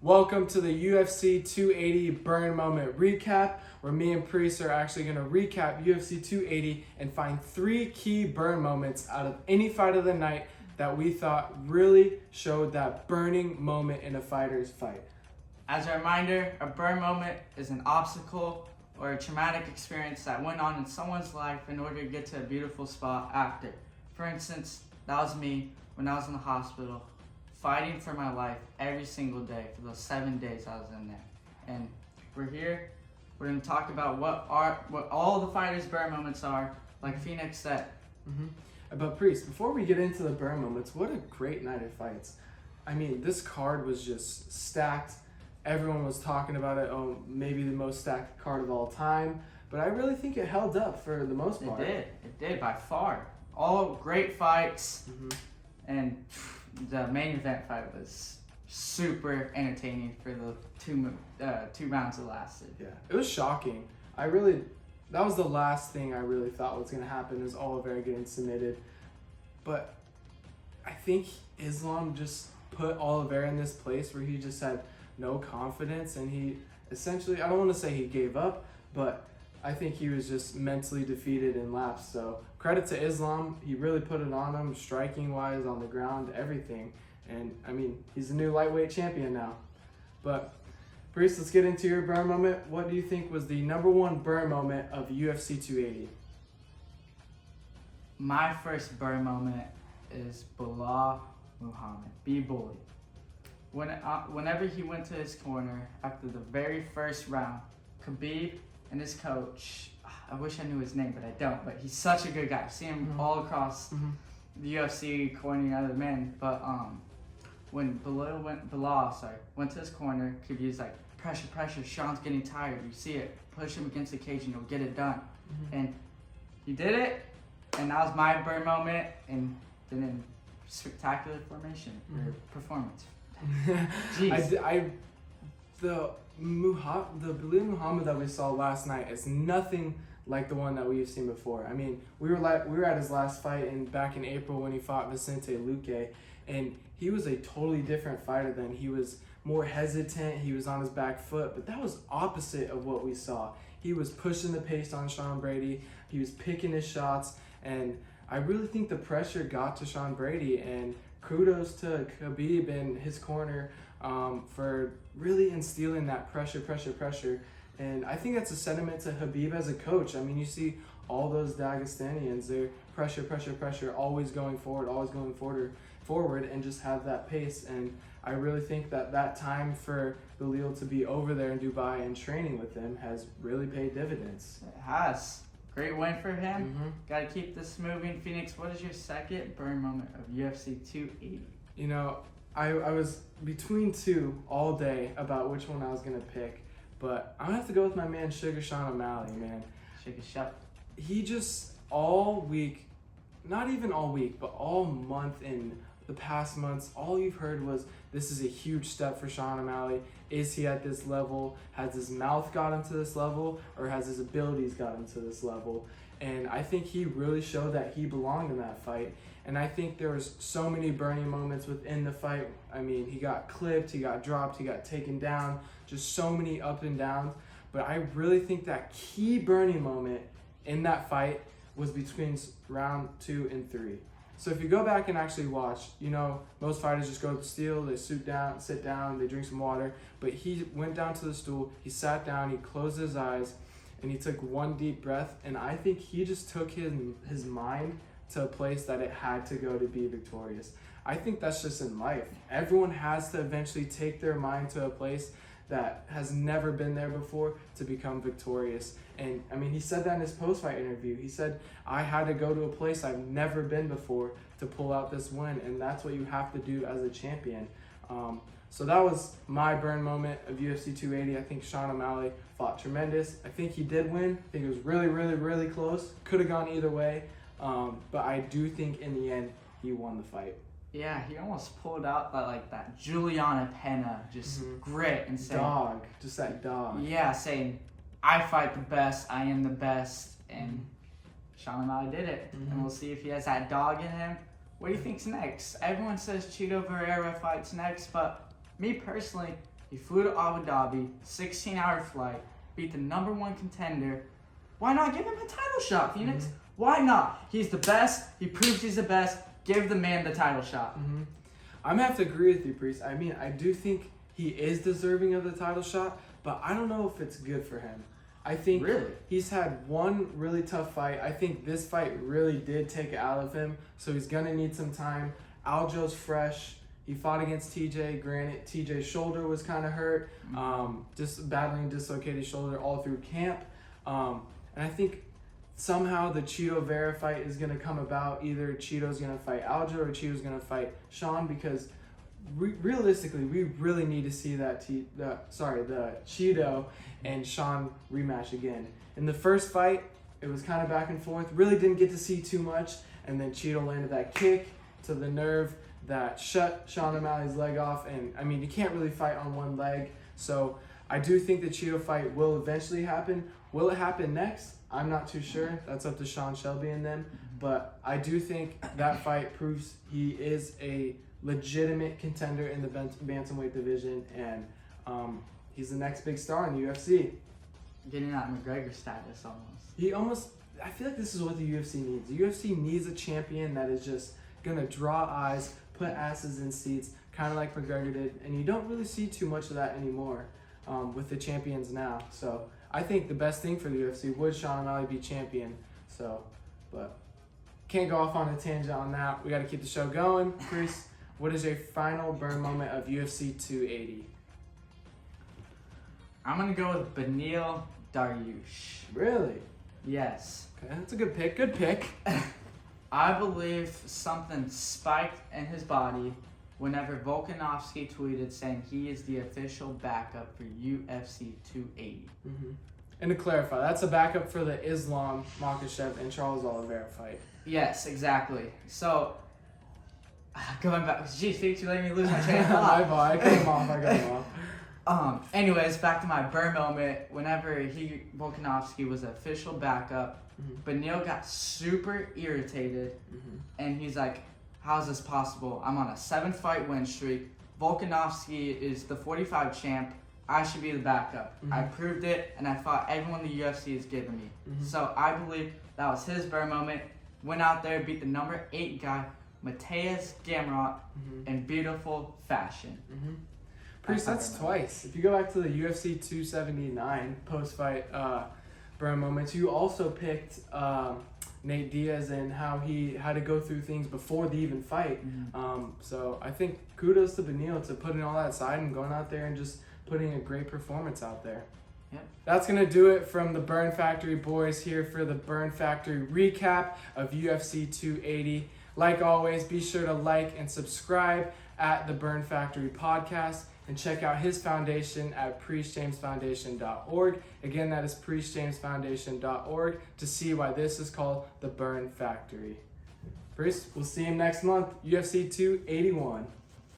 Welcome to the UFC 280 Burn Moment Recap, where me and Priest are actually going to recap UFC 280 and find 3 key burn moments out of any fight of the night that we thought really showed that burning moment in a fighter's fight. As a reminder, a burn moment is an obstacle or a traumatic experience that went on in someone's life in order to get to a beautiful spot after. For instance, that was me when I was in the hospital, fighting for my life every single day for those 7 days I was in there. And we're here, we're going to talk about what all the fighters' burn moments are, like Phoenix said. But Priest, before we get into the burn moments, what a great night of fights. I mean, this card was just stacked. Everyone was talking about it. Oh, maybe the most stacked card of all time. But I really think it held up for the most part. It did by far. All great fights. And the main event fight was super entertaining for the two rounds it lasted. Yeah, it was shocking. That was the last thing I really thought was going to happen, is Oliveira getting submitted. But I think Islam just put Oliveira in this place where he just had no confidence, and he essentially, I don't want to say he gave up, but I think he was just mentally defeated and lapsed. So credit to Islam, he really put it on him, striking wise, on the ground, everything. And I mean, he's the new lightweight champion now. But Priest, let's get into your burn moment. What do you think was the number one burn moment of UFC 280? My first burn moment is Bilal Muhammad, B-Boy. Whenever he went to his corner after the very first round, Khabib and his coach, I wish I knew his name, but I don't, but he's such a good guy. I've seen him all across the UFC cornering other men, but when Bilal went to his corner, Khabib's like, pressure, Sean's getting tired, you see it, push him against the cage and he'll get it done. And he did it, and that was my burn moment, and then in spectacular performance. Jeez. The Bilal Muhammad that we saw last night is nothing like the one that we've seen before. I mean, we were at his last fight back in April when he fought Vicente Luque, and he was a totally different fighter then. He was more hesitant, he was on his back foot, but that was opposite of what we saw. He was pushing the pace on Sean Brady, he was picking his shots, and I really think the pressure got to Sean Brady, and kudos to Khabib and his corner for really instilling that pressure. And I think that's a sentiment to Khabib as a coach. I mean, you see all those Dagestanians, they're pressure, always going forward, and just have that pace. And I really think that time for Bilal to be over there in Dubai and training with him has really paid dividends. It has. Great win for him. Got to keep this moving. Phoenix, what is your second burn moment of UFC 280? You know, I was between two all day about which one I was going to pick, but I'm going to have to go with my man Sugar Sean O'Malley, man. Sugar Shep. He just all week, not even all week, but all month in the past months, all you've heard was, this is a huge step for Sean O'Malley. Is he at this level? Has his mouth got him to this level? Or has his abilities got him to this level? And I think he really showed that he belonged in that fight. And I think there was so many burning moments within the fight. I mean, he got clipped, he got dropped, he got taken down, just so many up and downs. But I really think that key burning moment in that fight was between round 2 and 3. So if you go back and actually watch, you know, most fighters just go to the steel, they sit down, they drink some water. But he went down to the stool, he sat down, he closed his eyes, and he took one deep breath. And I think he just took his mind to a place that it had to go to be victorious. I think that's just in life. Everyone has to eventually take their mind to a place that has never been there before to become victorious. And I mean, he said that in his post-fight interview. He said, I had to go to a place I've never been before to pull out this win, and that's what you have to do as a champion. So that was my burn moment of UFC 280. I think Sean O'Malley fought tremendous. I think he did win. I think it was really close. Could have gone either way, but I do think in the end, he won the fight. Yeah, he almost pulled out that Juliana Pena, grit and saying, just that dog. Yeah, saying, I fight the best, I am the best, and Sean O'Malley did it. And we'll see if he has that dog in him. What do you think's next? Everyone says Chito Vera fights next, but me personally, He flew to Abu Dhabi, 16-hour flight, beat the number 1 contender. Why not give him a title shot, Phoenix? Why not? He's the best. He proves he's the best. Give the man the title shot. I'm gonna have to agree with you, Priest. I mean, I do think he is deserving of the title shot, but I don't know if it's good for him. I think Really? he's had one really tough fight. I think this fight really did take it out of him, so he's gonna need some time. Aljo's fresh. He fought against TJ. Granted, TJ's shoulder was kind of hurt, just battling dislocated shoulder all through camp. And I think somehow the Cheeto Vera fight is going to come about. Either Cheeto's going to fight Aljo or Cheeto's going to fight Sean, because realistically, we really need to see the Cheeto and Sean rematch again. In the first fight, it was kind of back and forth. Really didn't get to see too much, and then Cheeto landed that kick to the nerve that shut Sean O'Malley's leg off. And I mean, you can't really fight on one leg. So I do think the Cheeto fight will eventually happen. Will it happen next? I'm not too sure. That's up to Sean Shelby and them. But I do think that fight proves he is a legitimate contender in the bantamweight division, and he's the next big star in the UFC. Getting that McGregor status almost. I feel like this is what the UFC needs. The UFC needs a champion that is just gonna draw eyes, put asses in seats, kind of like McGregor did, and you don't really see too much of that anymore with the champions now. So I think the best thing for the UFC would Sean O'Malley be champion. So, but can't go off on a tangent on that. We got to keep the show going. Chris, what is your final burn moment of UFC 280? I'm gonna go with Beneil Dariush. Really? Yes. Okay, that's a good pick. Good pick. I believe something spiked in his body whenever Volkanovski tweeted saying he is the official backup for UFC 280. And to clarify, that's a backup for the Islam Makhachev and Charles Oliveira fight. Yes, exactly. So, going back, geez, Felix, you letting me lose my train of thought. My fault. I cut him off. Anyways, back to my burn moment. Whenever Volkanovski was the official backup, Beneil got super irritated, and he's like, how's this possible? I'm on a 7-fight win streak. Volkanovski is the 45 champ. I should be the backup. I proved it, and I fought everyone the UFC has given me. So I believe that was his burn moment. Went out there, beat the number 8 guy, Mateus Gamrot, in beautiful fashion. Priest, that's twice. If you go back to the UFC 279 post-fight burn moments, you also picked Nate Diaz and how he had to go through things before the even fight. So I think kudos to Beneil to putting all that aside and going out there and just putting a great performance out there. Yep. That's going to do it from the Burn Factory boys here for the Burn Factory recap of UFC 280. Like always, be sure to like and subscribe at the Burn Factory podcast, and check out his foundation at priestjamesfoundation.org. Again, that is priestjamesfoundation.org to see why this is called the Burn Factory. Priest, we'll see him next month, UFC 281.